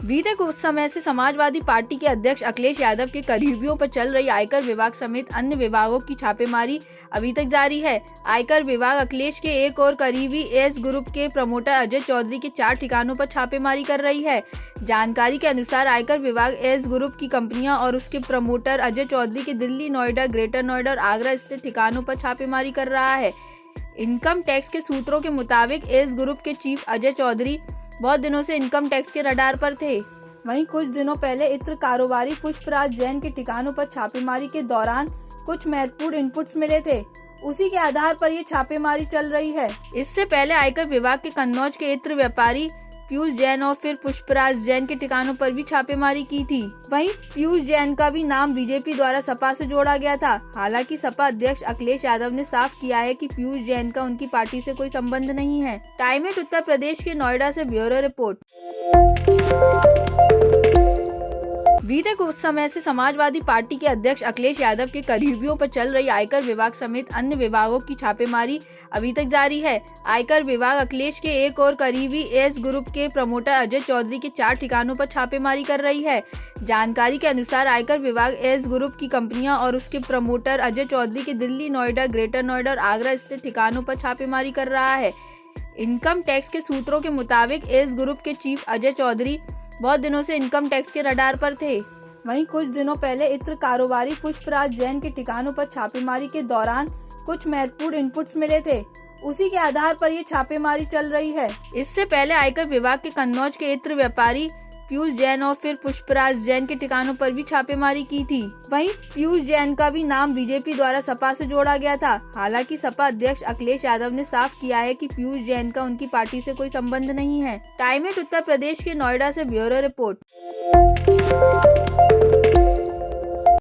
बीते कुछ समय से समाजवादी पार्टी के अध्यक्ष अखिलेश यादव के करीबियों पर चल रही आयकर विभाग समेत अन्य विभागों की छापेमारी अभी तक जारी है। आयकर विभाग अखिलेश के एक और करीबी एस ग्रुप के प्रमोटर अजय चौधरी के 4 ठिकानों पर छापेमारी कर रही है। जानकारी के अनुसार आयकर विभाग एस ग्रुप की कंपनियां और उसके प्रमोटर अजय चौधरी के दिल्ली, नोएडा, ग्रेटर नोएडा और आगरा स्थित ठिकानों पर छापेमारी कर रहा है। इनकम टैक्स के सूत्रों के मुताबिक एस ग्रुप के चीफ अजय चौधरी बहुत दिनों से इनकम टैक्स के रडार पर थे। वहीं कुछ दिनों पहले इत्र कारोबारी पुष्पराज जैन के ठिकानों पर छापेमारी के दौरान कुछ महत्वपूर्ण इनपुट्स मिले थे। उसी के आधार पर ये छापेमारी चल रही है। इससे पहले आयकर विभाग के कन्नौज के इत्र व्यापारी पीयूष जैन और फिर पुष्पराज जैन के ठिकानों पर भी छापेमारी की थी। वहीं पीयूष जैन का भी नाम बीजेपी द्वारा सपा से जोड़ा गया था। हालांकि सपा अध्यक्ष अखिलेश यादव ने साफ किया है कि पीयूष जैन का उनकी पार्टी से कोई संबंध नहीं है। टाइम एट उत्तर प्रदेश के नोएडा से ब्यूरो रिपोर्ट। बीते कुछ समय से समाजवादी पार्टी के अध्यक्ष अखिलेश यादव के करीबियों पर चल रही आयकर विभाग समेत अन्य विभागों की छापेमारी अभी तक जारी है। आयकर विभाग अखिलेश के एक और करीबी एस ग्रुप के प्रमोटर अजय चौधरी के 4 ठिकानों पर छापेमारी कर रही है। जानकारी के अनुसार आयकर विभाग एस ग्रुप की कंपनियां और उसके प्रमोटर अजय चौधरी के दिल्ली, नोएडा, ग्रेटर नोएडा और आगरा स्थित ठिकानों पर छापेमारी कर रहा है। इनकम टैक्स के सूत्रों के मुताबिक एस ग्रुप के चीफ अजय चौधरी बहुत दिनों से इनकम टैक्स के रडार पर थे। वहीं कुछ दिनों पहले इत्र कारोबारी पुष्पराज जैन के ठिकानों पर छापेमारी के दौरान कुछ महत्वपूर्ण इनपुट्स मिले थे। उसी के आधार पर ये छापेमारी चल रही है। इससे पहले आयकर विभाग के कन्नौज के इत्र व्यापारी पीयूष जैन और फिर पुष्पराज जैन के ठिकानों पर भी छापेमारी की थी। वहीं पीयूष जैन का भी नाम बीजेपी द्वारा सपा से जोड़ा गया था। हालांकि सपा अध्यक्ष अखिलेश यादव ने साफ किया है कि पीयूष जैन का उनकी पार्टी से कोई संबंध नहीं है। टाइम एट उत्तर प्रदेश के नोएडा से ब्यूरो रिपोर्ट।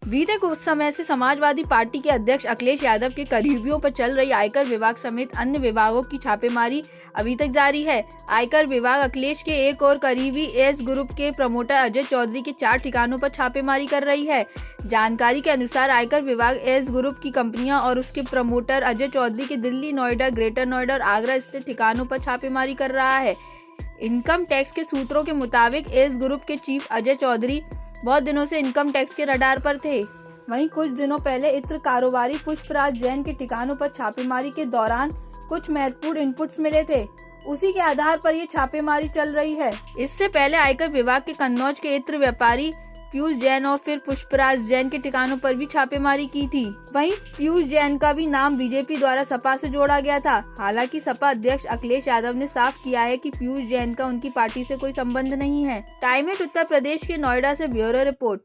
बीते कुछ समय से समाजवादी पार्टी के अध्यक्ष अखिलेश यादव के करीबियों पर चल रही आयकर विभाग समेत अन्य विभागों की छापेमारी अभी तक जारी है। आयकर विभाग अखिलेश के एक और करीबी एस ग्रुप के प्रमोटर अजय चौधरी के 4 ठिकानों पर छापेमारी कर रही है। जानकारी के अनुसार आयकर विभाग एस ग्रुप की कंपनियां और उसके प्रमोटर अजय चौधरी के दिल्ली, नोएडा, ग्रेटर नोएडा और आगरा स्थित ठिकानों पर छापेमारी कर रहा है। इनकम टैक्स के सूत्रों के मुताबिक एस ग्रुप के चीफ अजय चौधरी बहुत दिनों से इनकम टैक्स के रडार पर थे। वहीं कुछ दिनों पहले इत्र कारोबारी पुष्पराज जैन के ठिकानों पर छापेमारी के दौरान कुछ महत्वपूर्ण इनपुट्स मिले थे। उसी के आधार पर ये छापेमारी चल रही है। इससे पहले आयकर विभाग के कन्नौज के इत्र व्यापारी पीयूष जैन और फिर पुष्पराज जैन के ठिकानों पर भी छापेमारी की थी। वहीं पीयूष जैन का भी नाम बीजेपी द्वारा सपा से जोड़ा गया था। हालांकि सपा अध्यक्ष अखिलेश यादव ने साफ किया है कि पीयूष जैन का उनकी पार्टी से कोई संबंध नहीं है। टाइम एट उत्तर प्रदेश के नोएडा से ब्यूरो रिपोर्ट।